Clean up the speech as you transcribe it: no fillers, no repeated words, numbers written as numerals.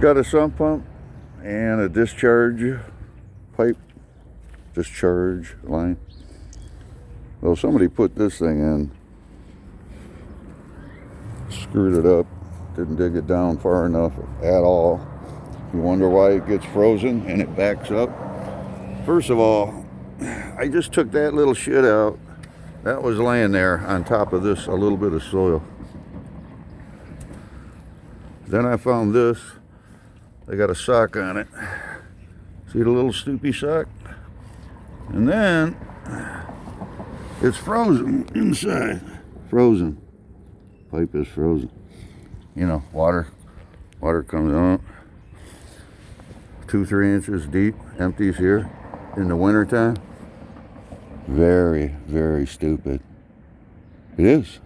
Got a sump pump and a discharge pipe, discharge line. Well, somebody put this thing in, screwed it up, didn't dig it down far enough at all. You wonder why it gets frozen and it backs up. First of all, I just took that little shit out. That was laying there on top of this, a little bit of soil. Then I found this. They got a sock on it. See the little stoopy sock? And then it's frozen inside. Frozen. Pipe is frozen. You know, water comes out 2-3 inches deep, empties here in the wintertime. Very, very stupid. It is.